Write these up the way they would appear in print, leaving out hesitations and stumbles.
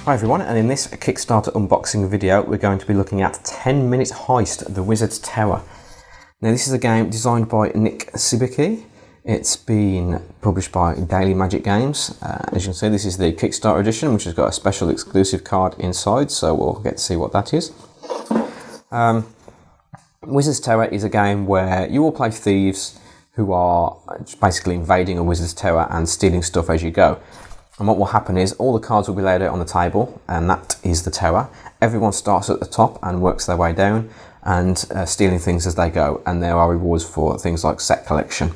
Hi everyone, and in this Kickstarter unboxing video we're going to be looking at 10 Minute Heist, The Wizard's Tower. Now this is a game designed by Nick Sibicki. It's been published by Daily Magic Games. As you can see, this is the Kickstarter edition, which has got a special exclusive card inside, so we'll get to see what that is. Wizard's Tower is a game where you all play thieves who are basically invading a wizard's tower and stealing stuff as you go. And what will happen is all the cards will be laid out on the table, and that is the tower. Everyone starts at the top and works their way down and stealing things as they go. And there are rewards for things like set collection.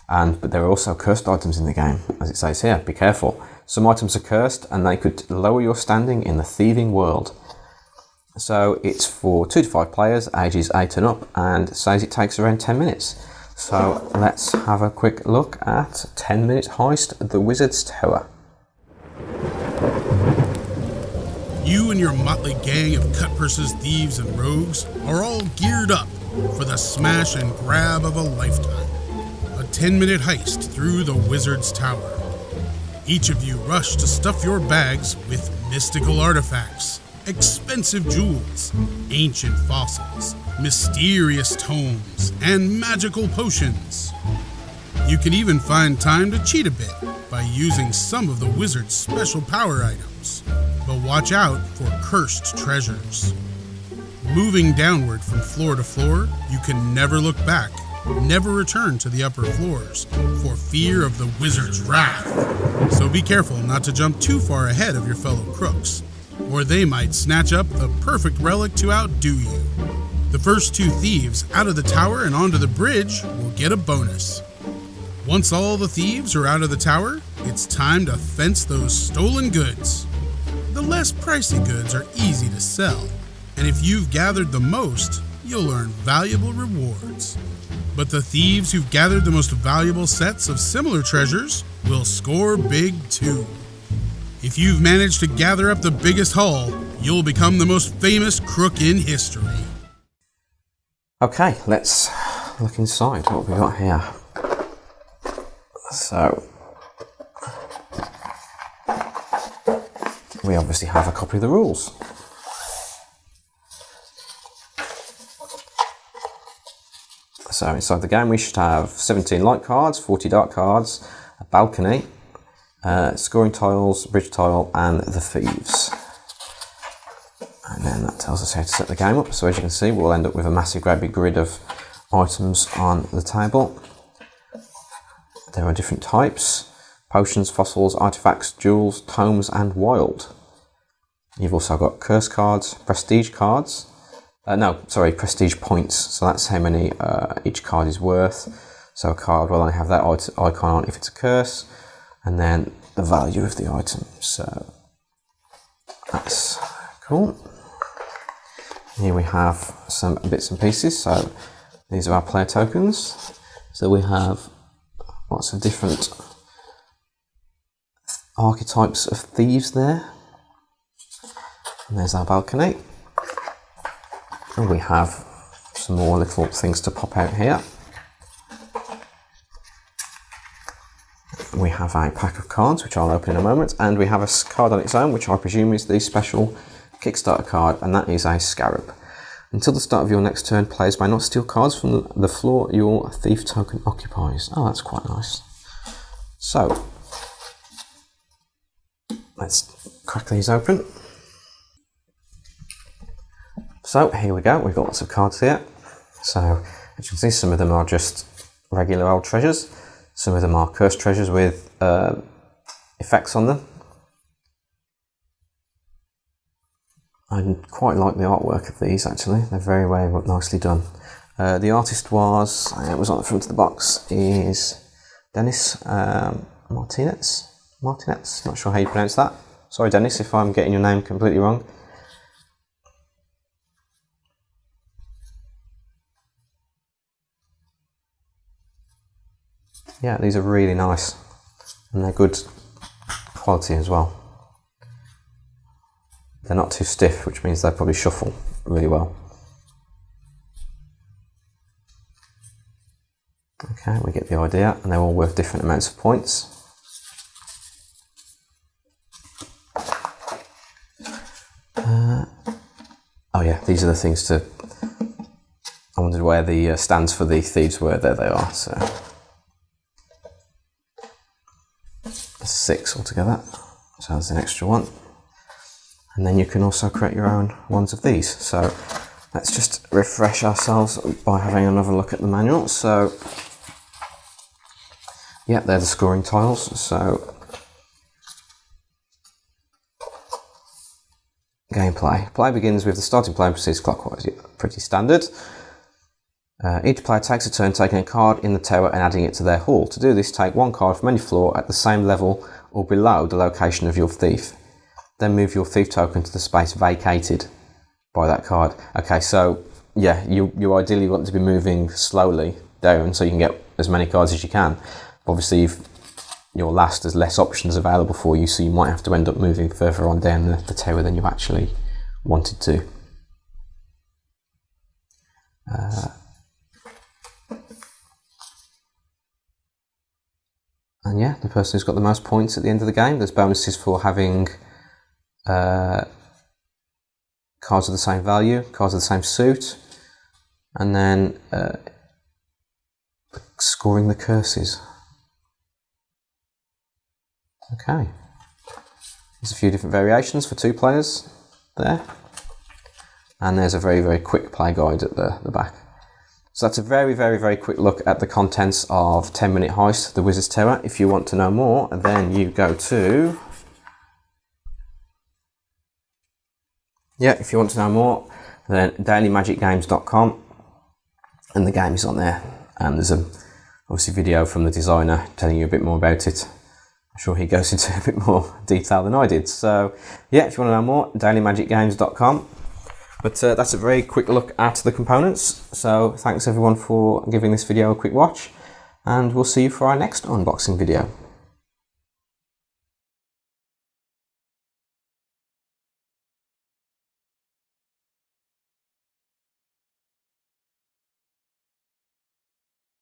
But there are also cursed items in the game, as it says here. Be careful. Some items are cursed and they could lower your standing in the thieving world. So it's for 2 to 5 players, ages 8 and up, and it says it takes around 10 minutes. So let's have a quick look at 10 Minute Heist, The Wizard's Tower. You and your motley gang of cut-purses, thieves, and rogues are all geared up for the smash and grab of a lifetime. A 10-minute heist through the Wizard's Tower. Each of you rush to stuff your bags with mystical artifacts, expensive jewels, ancient fossils, mysterious tomes, and magical potions. You can even find time to cheat a bit by using some of the wizard's special power items. But watch out for cursed treasures. Moving downward from floor to floor, you can never look back, never return to the upper floors, for fear of the wizard's wrath. So be careful not to jump too far ahead of your fellow crooks, or they might snatch up the perfect relic to outdo you. The first 2 thieves out of the tower and onto the bridge will get a bonus. Once all the thieves are out of the tower, it's time to fence those stolen goods. The less pricey goods are easy to sell, and if you've gathered the most, you'll earn valuable rewards. But the thieves who've gathered the most valuable sets of similar treasures will score big too. If you've managed to gather up the biggest haul, you'll become the most famous crook in history. Okay, let's look inside. What have we got here? So, we obviously have a copy of the rules. So inside the game we should have 17 light cards, 40 dark cards, a balcony, scoring tiles, bridge tile, and the thieves. And then that tells us how to set the game up. So as you can see, we'll end up with a massive great big grid of items on the table. There are different types: potions, fossils, artifacts, jewels, tomes, and wild. You've also got curse cards, prestige cards. Prestige points. So that's how many each card is worth. So a card will only have that icon on if it's a curse, and then the value of the item. So that's cool. Here we have some bits and pieces. So these are our player tokens. So we have lots of different archetypes of thieves there. And there's our balcony. And we have some more little things to pop out here. We have a pack of cards, which I'll open in a moment, and we have a card on its own, which I presume is the special Kickstarter card, and that is a scarab. Until the start of your next turn, players may not steal cards from the floor your thief token occupies. Oh, that's quite nice. So, let's crack these open. So here we go, we've got lots of cards here. So as you can see, some of them are just regular old treasures. Some of them are cursed treasures with effects on them. I quite like the artwork of these actually, they're very, very nicely done. The artist was on the front of the box, is Dennis Martinez, not sure how you pronounce that. Sorry Dennis if I'm getting your name completely wrong. Yeah, these are really nice, and they're good quality as well. They're not too stiff, which means they probably shuffle really well. Okay, we get the idea, and they're all worth different amounts of points. these are the things to... I wondered where the stands for the thieves were. There they are. So 6 altogether. So there's an extra one. And then you can also create your own ones of these. So let's just refresh ourselves by having another look at the manual. So yeah, they're the scoring tiles. So gameplay. Play begins with the starting player and proceeds clockwise. Yeah, pretty standard. Each player takes a turn taking a card in the tower and adding it to their haul. To do this, take one card from any floor at the same level or below the location of your thief. Then move your thief token to the space vacated by that card. Okay, so yeah, you ideally want to be moving slowly down so you can get as many cards as you can. Obviously, if you're last, there's less options available for you, so you might have to end up moving further on down the tower than you actually wanted to. And yeah, the person who's got the most points at the end of the game. There's bonuses for having cards of the same value, cards of the same suit, and then scoring the curses. Okay, there's a few different variations for 2 players there, and there's a very, very quick play guide at the back. So that's a very, very, very quick look at the contents of 10-Minute Heist, the Wizard's Tower. If you want to know more, then you go to... Yeah, if you want to know more, then dailymagicgames.com, and the game is on there. And there's obviously video from the designer telling you a bit more about it. I'm sure he goes into a bit more detail than I did. So yeah, if you want to know more, dailymagicgames.com. But that's a very quick look at the components. So thanks everyone for giving this video a quick watch, and we'll see you for our next unboxing video.